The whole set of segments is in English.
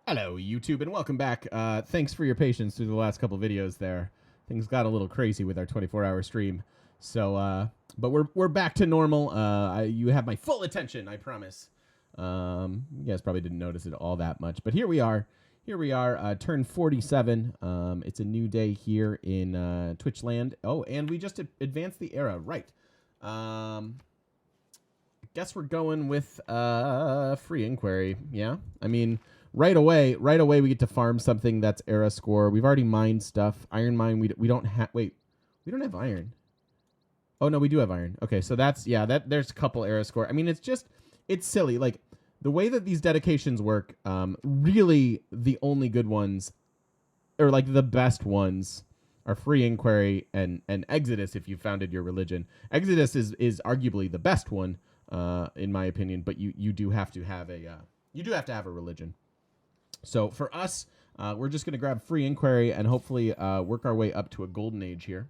Hello, YouTube, and welcome back. Thanks for your patience through the last couple videos there. Things got a little crazy with our 24-hour stream. So, but we're back to normal. You have my full attention, I promise. You guys probably didn't notice it all that much, but here we are. Turn 47. It's a new day here in Twitch land. Oh, and we just advanced the era. Right. Guess we're going with free inquiry. Yeah. I mean, right away we get to farm something that's era score. We've already mined stuff. Iron mine we don't have. Wait, we don't have iron. Oh no, we do have iron. Okay, so that's there's a couple era score. I mean, it's silly. Like the way that these dedications work, really the only good ones, or like the best ones, are free inquiry and Exodus if you founded your religion. Exodus is arguably the best one, in my opinion, but you do have to have a religion. So for us, we're just going to grab free inquiry and hopefully work our way up to a golden age here.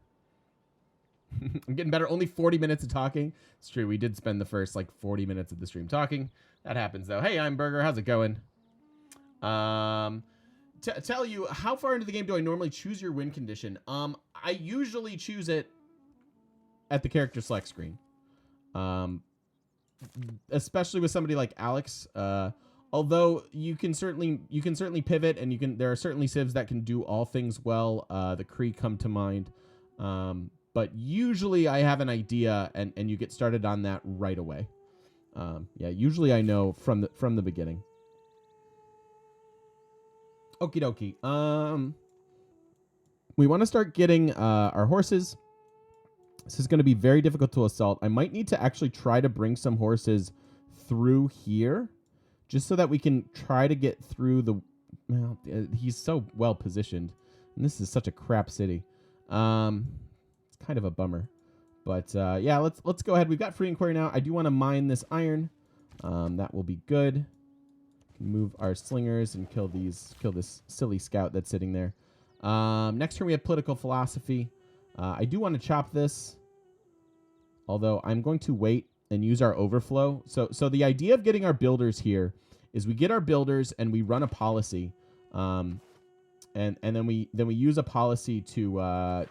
I'm getting better. Only 40 minutes of talking. It's true. We did spend the first like 40 minutes of the stream talking. That happens though. Hey, I'm Burger. How's it going? Tell you, how far into the game do I normally choose your win condition? I usually choose it at the character select screen. Especially with somebody like Alex. Although you can certainly pivot, and there are certainly civs that can do all things well. The Kree come to mind. But usually I have an idea and you get started on that right away. Yeah, usually I know from the beginning. Okie dokie. We want to start getting our horses. This is going to be very difficult to assault. I might need to actually try to bring some horses through here, just so that we can try to get through the... Well, he's so well positioned, and this is such a crap city. It's kind of a bummer, but yeah, let's go ahead. We've got free inquiry now. I do want to mine this iron. That will be good. Move our slingers and kill this silly scout that's sitting there. Next turn we have political philosophy. I do want to chop this, although I'm going to wait and use our overflow. So the idea of getting our builders here is we get our builders and we run a policy, and then we use a policy to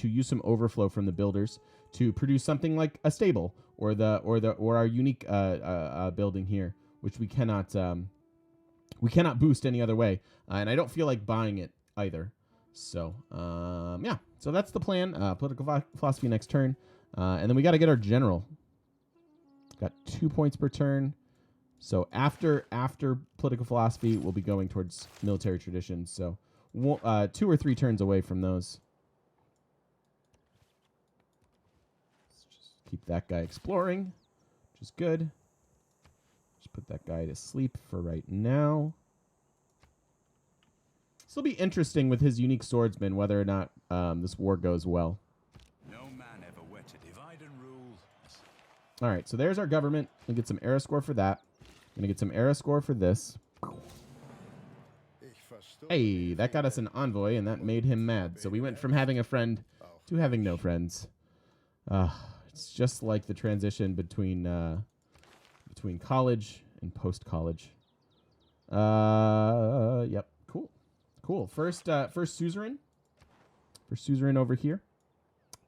use some overflow from the builders to produce something like a stable or our unique building here, which we cannot boost any other way, and I don't feel like buying it either. So yeah, so that's the plan. Political philosophy next turn, and then we got to get our general. Got 2 points per turn. So after political philosophy, we'll be going towards military traditions. So 2 or 3 turns away from those. Let's just keep that guy exploring, which is good. Just put that guy to sleep for right now. This will be interesting with his unique swordsman, whether or not this war goes well. No man ever wet to divide and rule. All right, so there's our government. We'll get some era score for that. Gonna get some era score for this. Hey, that got us an envoy, and that made him mad. So we went from having a friend to having no friends. It's just like the transition between college and post-college. Yep. Cool. First suzerain. First suzerain over here.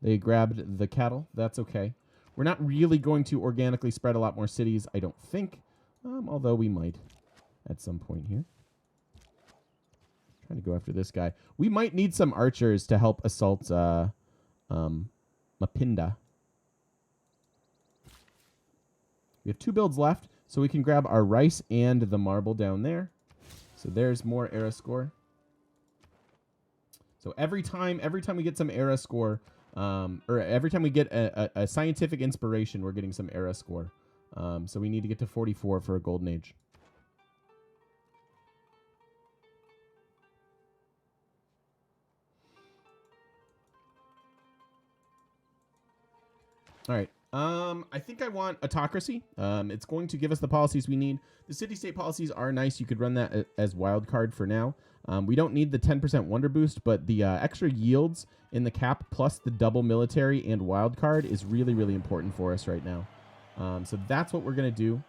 They grabbed the cattle. That's okay. We're not really going to organically spread a lot more cities, I don't think. Although we might at some point here. Trying to go after this guy. We might need some archers to help assault Mapinda. We have 2 builds left, so we can grab our rice and the marble down there. So there's more era score. So every time we get some era score, or every time we get a scientific inspiration, we're getting some era score. So we need to get to 44 for a golden age. All right. I think I want autocracy. It's going to give us the policies we need. The city-state policies are nice. You could run that as wild card for now. We don't need the 10% wonder boost, but the extra yields in the cap plus the double military and wild card is really, really important for us right now. So that's what we're going to do.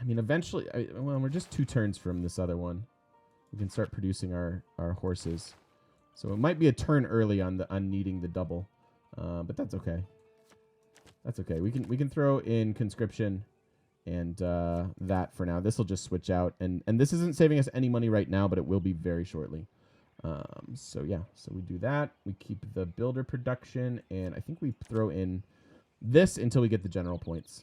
mean, eventually, well, we're just 2 turns from this other one. We can start producing our horses. So it might be a turn early on needing the double, but that's okay. That's okay. We can throw in conscription and that for now. This will just switch out, and this isn't saving us any money right now, but it will be very shortly. So yeah, so we do that. We keep the builder production, and I think we throw in this until we get the general points.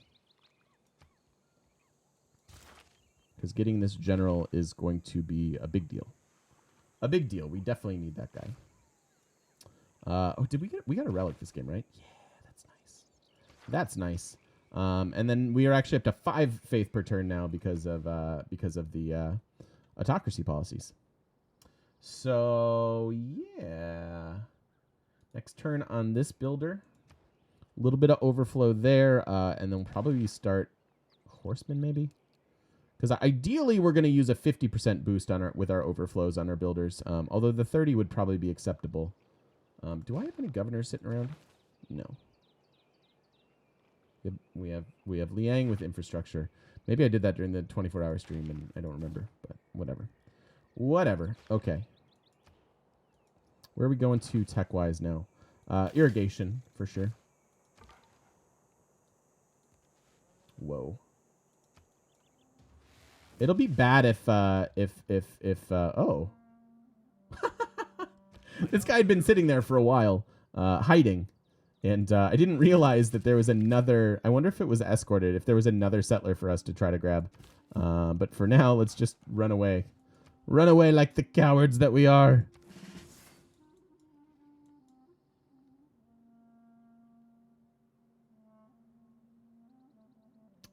Because getting this general is going to be a big deal. A big deal. We definitely need that guy. Oh, did we got a relic this game, right? Yeah, that's nice. That's nice. And then we are actually up to 5 faith per turn now because of the autocracy policies. So yeah. Next turn on this builder. A little bit of overflow there, and then we'll probably start horsemen maybe. Because ideally, we're going to use a 50% boost on with our overflows on our builders. Although the 30 would probably be acceptable. Do I have any governors sitting around? No. We have Liang with infrastructure. Maybe I did that during the 24-hour stream, and I don't remember. But whatever. Whatever. Okay. Where are we going to tech-wise now? Irrigation, for sure. Whoa. It'll be bad if oh. This guy had been sitting there for a while, hiding. And I didn't realize that there was another... I wonder if it was escorted, if there was another settler for us to try to grab. But for now, let's just run away. Run away like the cowards that we are.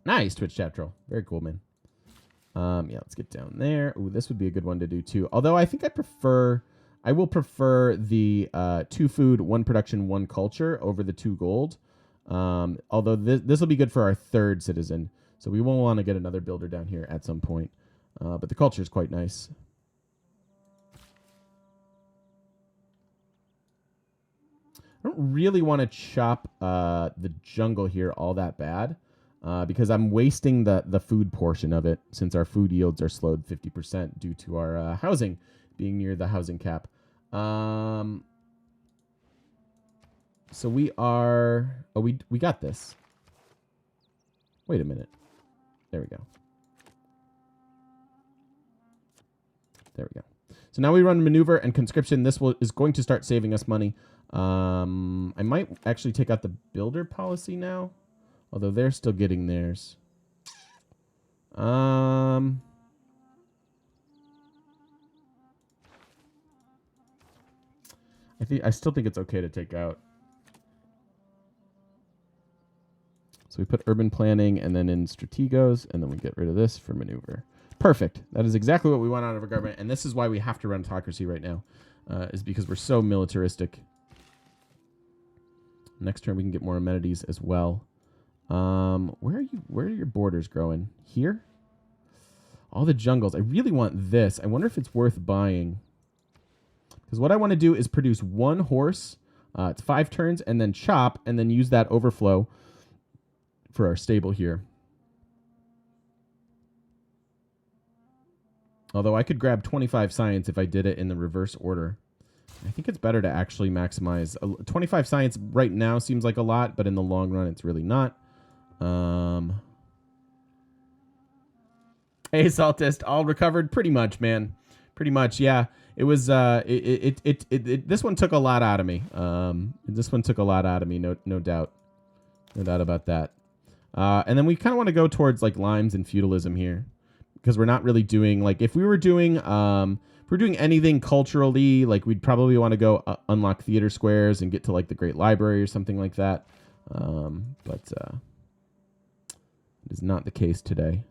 Nice, Twitch chat troll. Very cool, man. Yeah, let's get down there. Ooh, this would be a good one to do too. Although I think I will prefer the 2 food, 1 production, 1 culture over the 2 gold. Although this will be good for our 3rd citizen. So we will want to get another builder down here at some point. But the culture is quite nice. I don't really want to chop the jungle here all that bad. Because I'm wasting the food portion of it since our food yields are slowed 50% due to our housing being near the housing cap. So we are... Oh, we got this. Wait a minute. There we go. There we go. So now we run maneuver and conscription. This is going to start saving us money. I might actually take out the builder policy now. Although they're still getting theirs. I still think it's okay to take out. So we put urban planning and then in strategos, and then we get rid of this for maneuver. Perfect. That is exactly what we want out of our government, and this is why we have to run autocracy right now, is because we're so militaristic. Next turn we can get more amenities as well. Where are your borders growing? Here? All the jungles. I really want this. I wonder if it's worth buying. Because what I want to do is produce 1 horse. It's 5 turns, and then chop, and then use that overflow for our stable here. Although I could grab 25 science if I did it in the reverse order. I think it's better to actually maximize. 25 science right now seems like a lot, but in the long run, it's really not. Hey, Saltist, all recovered pretty much, man. Pretty much, yeah. It was this one took a lot out of me. This one took a lot out of me, no doubt. No doubt about that. And then we kind of want to go towards like limes and feudalism here, because we're not really doing like if we were doing if we're doing anything culturally, like we'd probably want to go unlock theater squares and get to like the Great Library or something like that. But it is not the case today.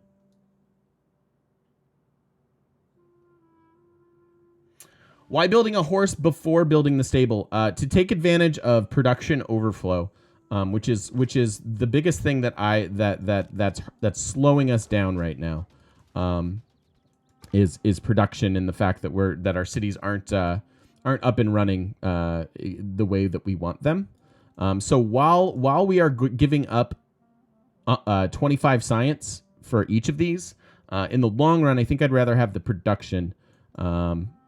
Why building a horse before building the stable? To take advantage of production overflow, which is the biggest thing that's slowing us down right now. Is production and the fact that our cities aren't up and running the way that we want them. So while we are giving up 25 science for each of these. In the long run, I think I'd rather have the production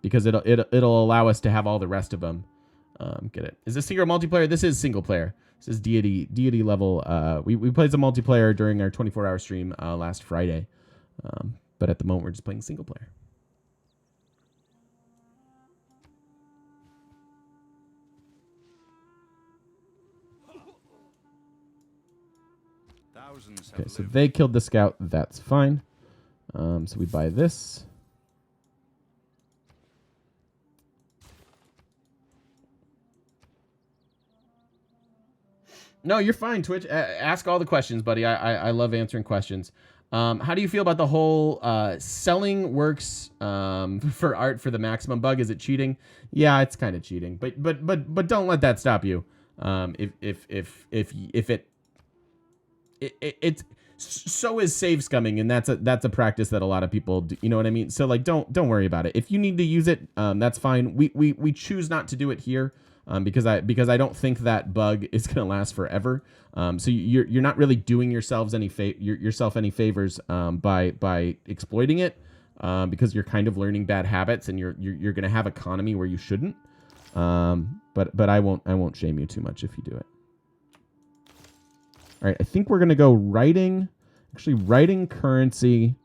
because it'll allow us to have all the rest of them. Get it? Is this single multiplayer? This is single player. This is deity level. We played some multiplayer during our 24-hour stream last Friday, but at the moment we're just playing single player. Okay, so they killed the scout. That's fine. So we buy this. No, you're fine, Twitch. Ask all the questions, buddy. I love answering questions. How do you feel about the whole selling works for art for the maximum bug? Is it cheating? Yeah, it's kind of cheating, but don't let that stop you. If it's so is save scumming, and that's a practice that a lot of people do, you know what I mean? So like don't worry about it. If you need to use it, that's fine. We choose not to do it here. Because I don't think that bug is going to last forever. So you're not really doing yourself any favors by exploiting it, because you're kind of learning bad habits, and you're going to have economy where you shouldn't. But I won't shame you too much if you do it. All right, I think we're going to go writing currency,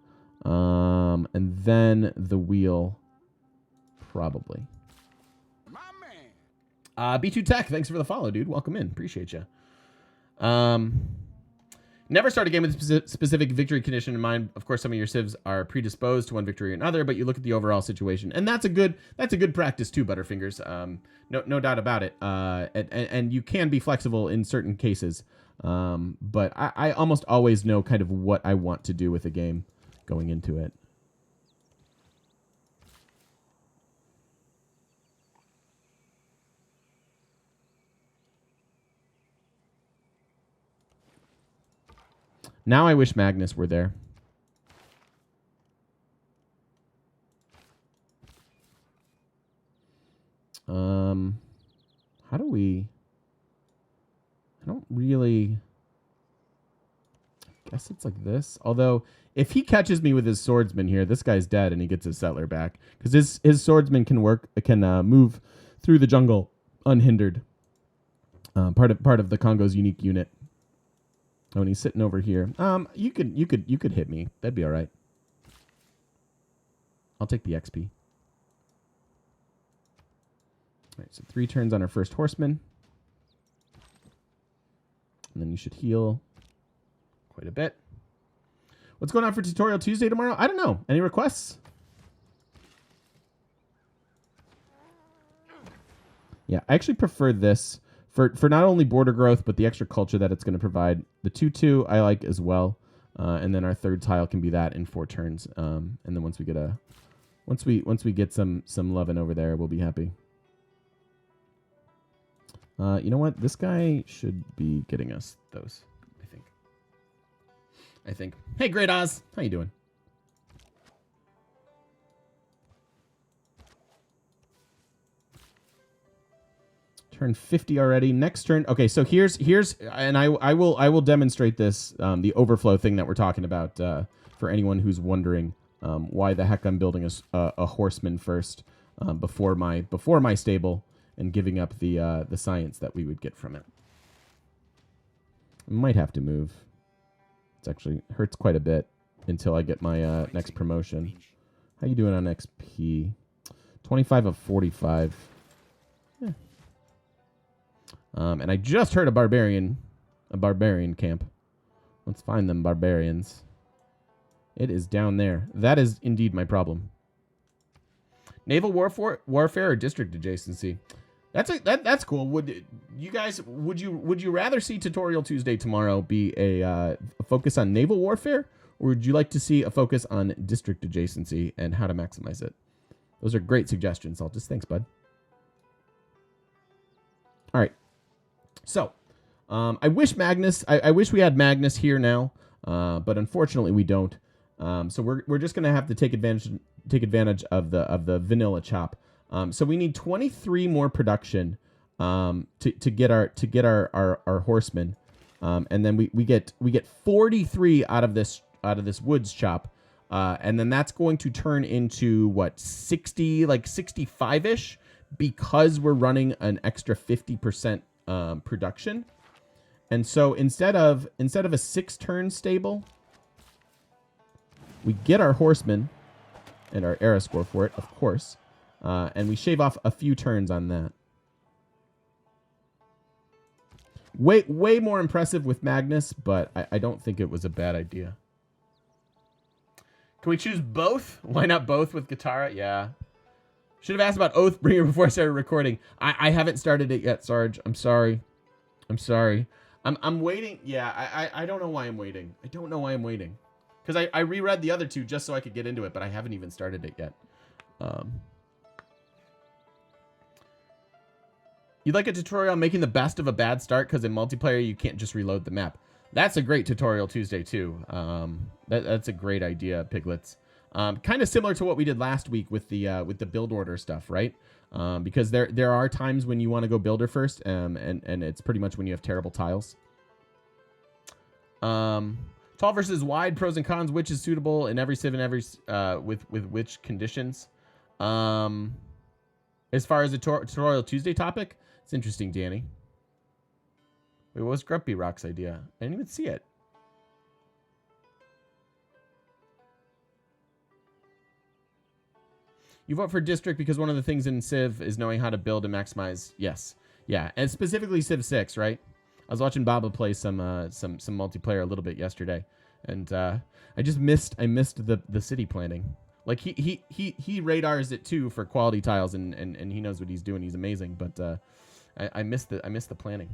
and then the wheel, probably. B2 Tech, thanks for the follow, dude. Welcome in. Appreciate you. Never start a game with a specific victory condition in mind. Of course, some of your civs are predisposed to one victory or another, but you look at the overall situation, and that's a good practice too, Butterfingers. No doubt about it. And you can be flexible in certain cases. But I almost always know kind of what I want to do with a game going into it. Now I wish Magnus were there. How do we... I don't really... I guess it's like this. Although, if he catches me with his swordsman here, this guy's dead and he gets his settler back. Because his swordsman can move through the jungle unhindered. Part of the Congo's unique unit. Oh, and he's sitting over here. You could hit me. That'd be all right. I'll take the XP. All right, so 3 turns on our first horseman. And then you should heal quite a bit. What's going on for Tutorial Tuesday tomorrow? I don't know. Any requests? Yeah, I actually prefer this. For not only border growth, but the extra culture that it's going to provide. The 2/2 I like as well, and then our third tile can be that in 4 turns. And then once we get some loving over there, we'll be happy. You know what? This guy should be getting us those. I think. Hey, Great Oz, how you doing? Turn 50 already. Next turn. Okay, so here's and I will demonstrate this, the overflow thing that we're talking about, for anyone who's wondering why the heck I'm building a horseman first, before my stable, and giving up the science that we would get from it. I might have to move. It's actually hurts quite a bit until I get my next promotion. How you doing on XP? 25 of 45. Yeah. And I just heard a barbarian camp. Let's find them barbarians. It is down there. That is indeed my problem. Naval warfare or district adjacency? That's cool. Would you rather see Tutorial Tuesday tomorrow be a focus on naval warfare, or would you like to see a focus on district adjacency and how to maximize it? Those are great suggestions, Altus. Thanks, bud. All right. So, I wish we had Magnus here now, but unfortunately we don't. So we're just gonna have to take advantage of the vanilla chop. So we need 23 more production to get our horsemen, and then we get 43 out of this woods chop. And then that's going to turn into what, 60, like 65-ish, because we're running an extra 50% production. And so instead of a 6-turn stable, we get our horsemen and our era score for it, of course, and we shave off a few turns on that. Way more impressive with Magnus, but I don't think it was a bad idea. Can we choose both? Why not both with Guitarra? Yeah. Should have asked about Oathbringer before I started recording. I haven't started it yet, Sarge. I'm sorry. I'm waiting. Yeah, I don't know why I'm waiting. I don't know why I'm waiting. Because I reread the other two just so I could get into it, but I haven't even started it yet. You'd like a tutorial on making the best of a bad start, because in multiplayer you can't just reload the map. That's a great tutorial Tuesday too. That's a great idea, Piglets. Kind of similar to what we did last week with the build order stuff, right? Because there are times when you want to go builder first, and it's pretty much when you have terrible tiles. Tall versus wide, pros and cons. Which is suitable in every civ and every with which conditions? As far as the tutorial Tuesday topic, it's interesting, Danny. Wait, what was Grumpy Rock's idea? I didn't even see it. You vote for district because one of the things in Civ is knowing how to build and maximize. Yes, yeah, and specifically Civ 6, right? I was watching Baba play some multiplayer a little bit yesterday, and I missed the city planning. Like he radars it too for quality tiles, and he knows what he's doing. He's amazing, but I missed the planning.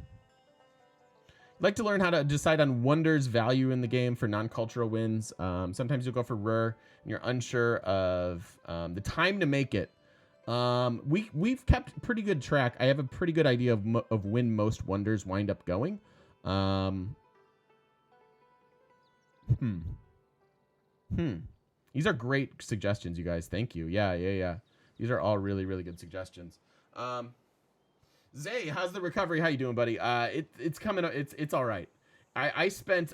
I'd like to learn how to decide on Wonder's value in the game for non-cultural wins. Sometimes you'll go for rare and you're unsure of the time to make it. We've kept pretty good track. I have a pretty good idea of when most Wonders wind up going. These are great suggestions, you guys. Thank you. Yeah. These are all really, really good suggestions. Zay, how's the recovery? How you doing, buddy? It's coming. It's all right. I spent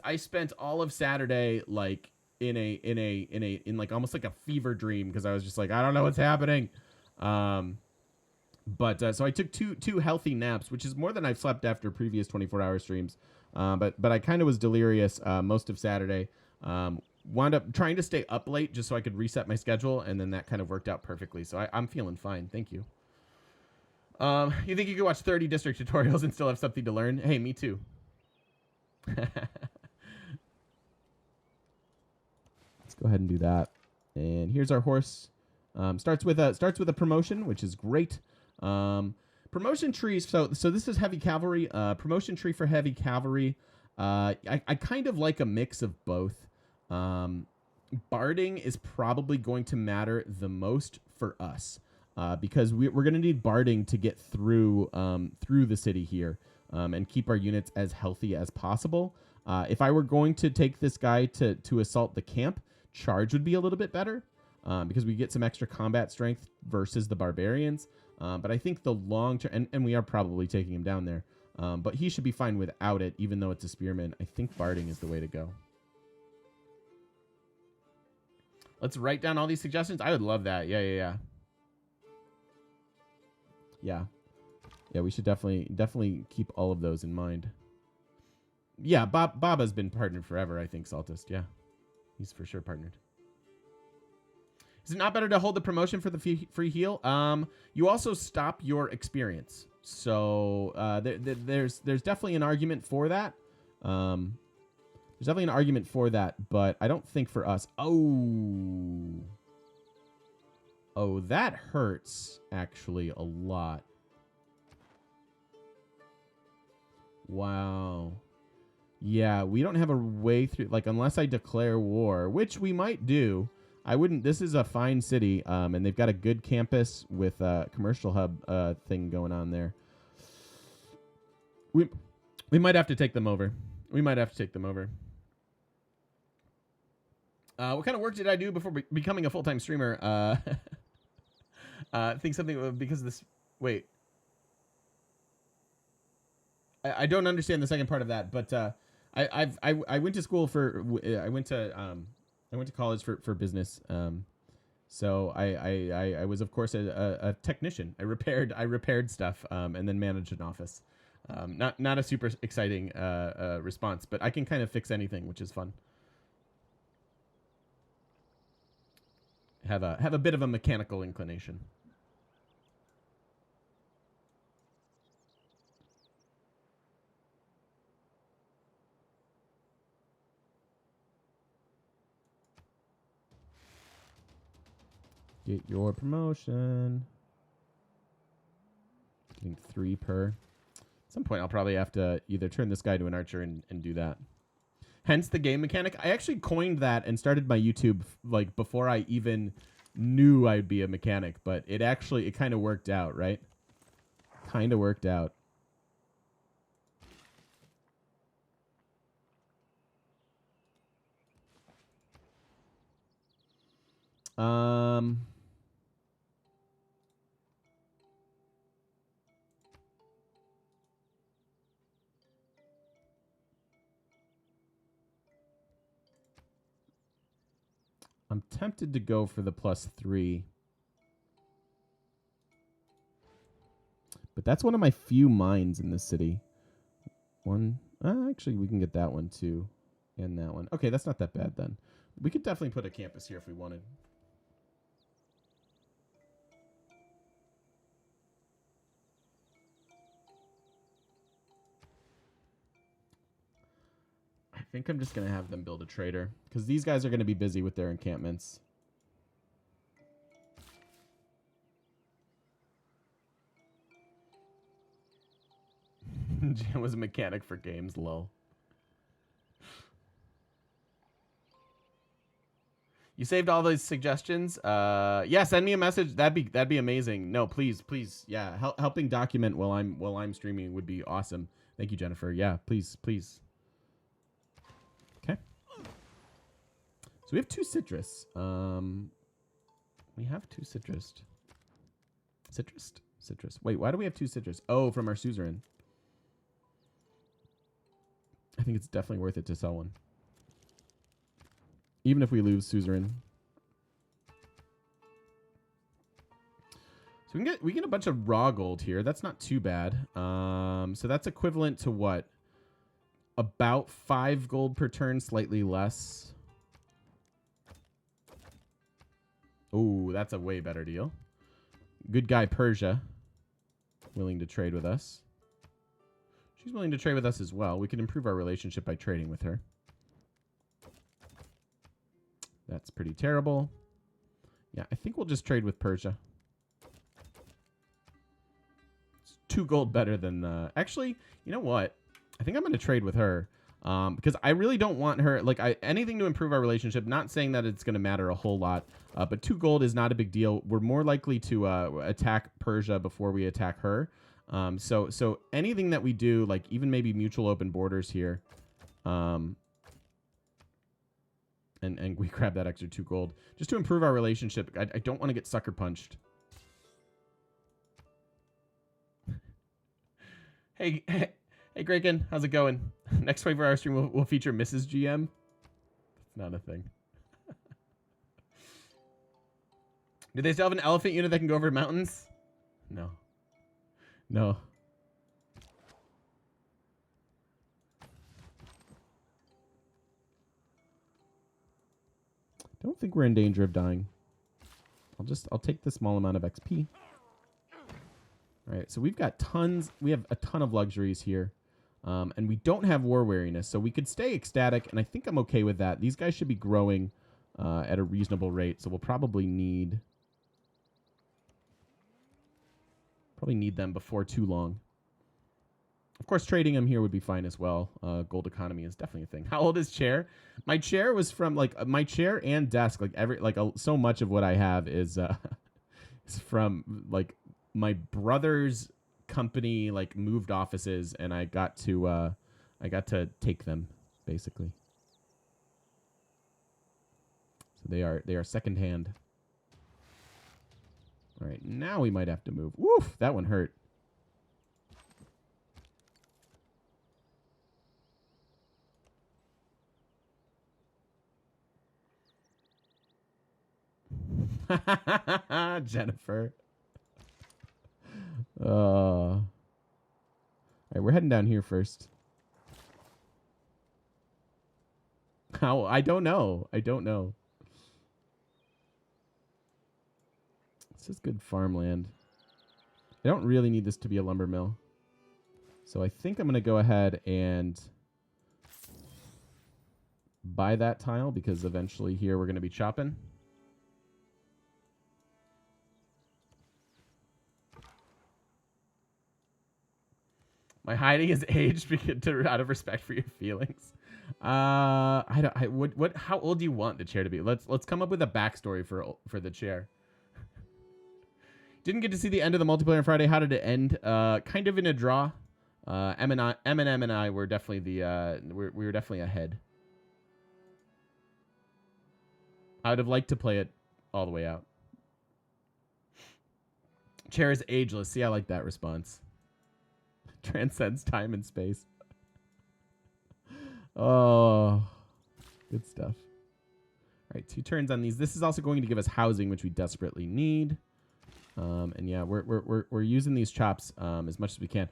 all of Saturday like in like almost like a fever dream, because I was just like, I don't know what's happening. So I took two healthy naps, which is more than I've slept after previous 24-hour streams. But I kind of was delirious most of Saturday. Wound up trying to stay up late just so I could reset my schedule, and then that kind of worked out perfectly. So I'm feeling fine. Thank you. You think you could watch 30 district tutorials and still have something to learn? Hey, me too. Let's go ahead and do that. And here's our horse. Starts with a promotion, which is great. Promotion trees. So this is heavy cavalry. Promotion tree for heavy cavalry. I kind of like a mix of both. Barding is probably going to matter the most for us. Because we're going to need barding to get through the city here, and keep our units as healthy as possible. If I were going to take this guy to assault the camp, charge would be a little bit better, because we get some extra combat strength versus the barbarians. But I think the long term, and we are probably taking him down there, but he should be fine without it, even though it's a spearman. I think barding is the way to go. Let's write down all these suggestions. I would love that. Yeah, we should definitely keep all of those in mind. Yeah, Baba's been partnered forever, I think, Saltist. Yeah, he's for sure partnered. Is it not better to hold the promotion for the free heal? You also stop your experience. So there's definitely an argument for that. There's definitely an argument for that, but I don't think for us. Oh, that hurts, actually, a lot. Wow. Yeah, we don't have a way through, like, unless I declare war, which we might do. I wouldn't. This is a fine city, and they've got a good campus with a commercial hub thing going on there. We might have to take them over. What kind of work did I do before becoming a full-time streamer? Think something because of this. Wait, I don't understand the second part of that, but I went to school for I went to college for business. So I was of course a technician. I repaired stuff and then managed an office. Not a super exciting response, but I can kind of fix anything, which is fun. Have a bit of a mechanical inclination. Get your promotion. Getting 3 per. At some point, I'll probably have to either turn this guy to an archer and do that. Hence the game mechanic. I actually coined that and started my YouTube like before I even knew I'd be a mechanic, but it kind of worked out, right? Kind of worked out. I'm tempted to go for the +3. But that's one of my few mines in this city. Actually, we can get that one too. And that one. Okay, that's not that bad then. We could definitely put a campus here if we wanted. I think I'm just going to have them build a trader because these guys are going to be busy with their encampments. Jim was a mechanic for games, lol. You saved all those suggestions? Yeah, send me a message. That'd be amazing. No, please. Yeah, helping document while I'm streaming would be awesome. Thank you, Jennifer. Yeah, please. Okay. So we have 2 citrus. We have 2 citrus. Citrus. Wait, why do we have 2 citrus? Oh, from our suzerain. I think it's definitely worth it to sell one. Even if we lose suzerain. So we get a bunch of raw gold here. That's not too bad. So that's equivalent to what? About 5 gold per turn, slightly less. Oh, that's a way better deal. Good guy, Persia. Willing to trade with us. She's willing to trade with us as well. We can improve our relationship by trading with her. That's pretty terrible. Yeah, I think we'll just trade with Persia. It's 2 gold better than... Actually, you know what? I think I'm going to trade with her. Because I really don't want her... Like, anything to improve our relationship. Not saying that it's going to matter a whole lot. But 2 gold is not a big deal. We're more likely to attack Persia before we attack her. So anything that we do, like even maybe mutual open borders here... And we grab that extra 2 gold. Just to improve our relationship. I don't want to get sucker punched. Hey, Graken, how's it going? Next 24-hour stream will feature Mrs. GM. That's not a thing. Do they still have an elephant unit that can go over mountains? No. Don't think we're in danger of dying. I'll take the small amount of XP. All right, so we have a ton of luxuries here. And we don't have war weariness, so we could stay ecstatic, and I think I'm okay with that. These guys should be growing at a reasonable rate, so we'll probably need them before too long. Of course, trading them here would be fine as well. Gold economy is definitely a thing. How old is chair? My chair was from my chair and desk. So much of what I have is from my brother's company. Moved offices, and I got to take them basically. So they are secondhand. All right, now we might have to move. Woof, that one hurt. Jennifer. All right, we're heading down here first. How? I don't know. I don't know. This is good farmland. I don't really need this to be a lumber mill. So I think I'm going to go ahead and buy that tile because eventually here we're going to be chopping. My hiding is aged out of respect for your feelings. I don't. What? How old do you want the chair to be? Let's come up with a backstory for the chair. Didn't get to see the end of the multiplayer on Friday. How did it end? Kind of in a draw. M and I were definitely we were definitely ahead. I would have liked to play it all the way out. Chair is ageless. See, I like that response. Transcends time and space. Oh, good stuff. All right, 2 turns on these. This is also going to give us housing, which we desperately need. And yeah, we're using these chops as much as we can.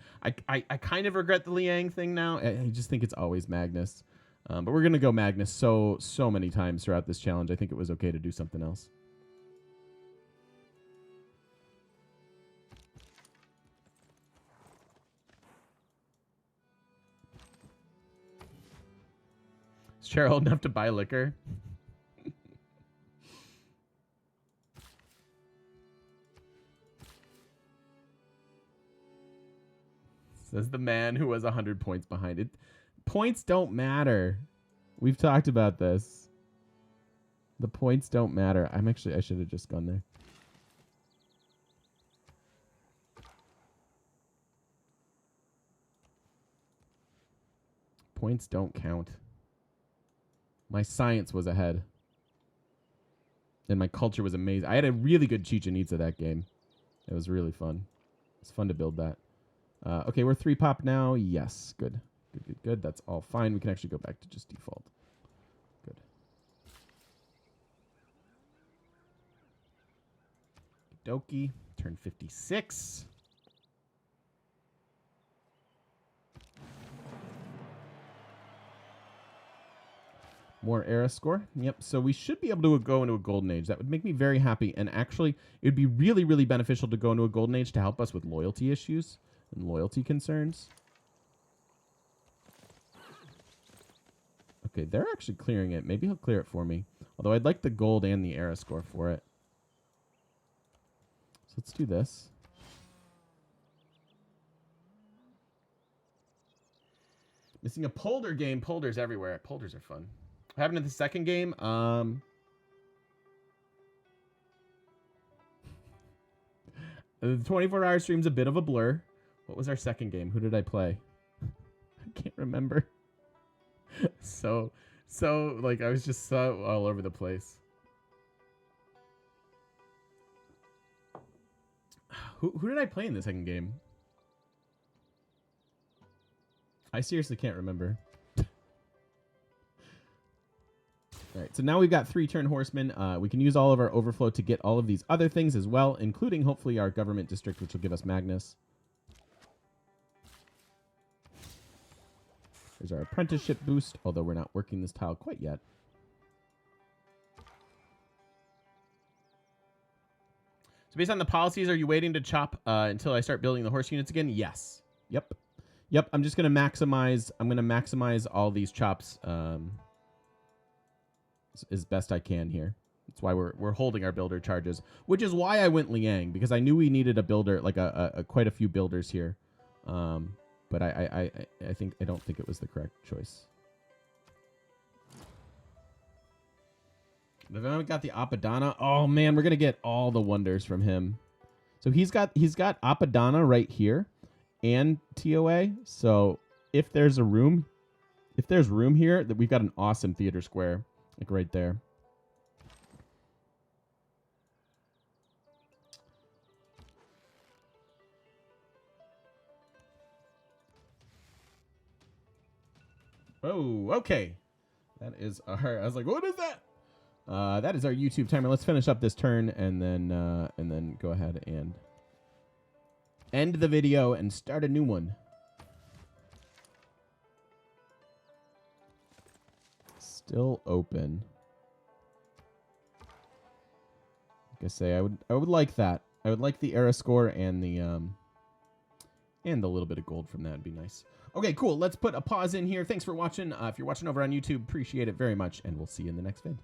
I kind of regret the Liang thing now. I just think it's always Magnus. But we're gonna go Magnus so many times throughout this challenge. I think it was okay to do something else. Is Chair old enough to buy liquor? Says the man who was 100 points behind it. Points don't matter. We've talked about this. The points don't matter. I should have just gone there. Points don't count. My science was ahead. And my culture was amazing. I had a really good Chichen Itza that game. It was really fun. It's fun to build that. Okay, we're 3 pop now. Yes, good. Good. That's all fine. We can actually go back to just default. Good. Dokie. Turn 56. More era score. Yep. So we should be able to go into a golden age. That would make me very happy. And actually, it would be really, really beneficial to go into a golden age to help us with loyalty issues and loyalty concerns. Okay, they're actually clearing it. Maybe he'll clear it for me. Although I'd like the gold and the era score for it. So let's do this. Missing a polder game. Polders everywhere. Polders are fun. What happened in the second game? The 24-hour stream's a bit of a blur. What was our second game? Who did I play? I can't remember. So like I was just so all over the place. Who did I play in the second game? I seriously can't remember. All right, so now we've got 3 turn horsemen. We can use all of our overflow to get all of these other things as well, including hopefully our government district, which will give us Magnus. There's our apprenticeship boost, although we're not working this tile quite yet. So based on the policies, are you waiting to chop until I start building the horse units again? Yes. Yep. I'm just going to maximize. I'm going to maximize all these chops as best I can here. That's why we're holding our builder charges, which is why I went Liang, because I knew we needed a builder, like quite a few builders here. But I don't think it was the correct choice. But then we got the Apadana. Oh man, we're gonna get all the wonders from him. So he's got Apadana right here and TOA. So if there's room here, that we've got an awesome theater square, like right there. Oh, okay. That is our... I was like, what is that? That is our YouTube timer. Let's finish up this turn and then go ahead and end the video and start a new one. Still open. Like I say, I would like that. I would like the era score and the little bit of gold from that would be nice. Okay, cool. Let's put a pause in here. Thanks for watching. If you're watching over on YouTube, appreciate it very much, and we'll see you in the next vid.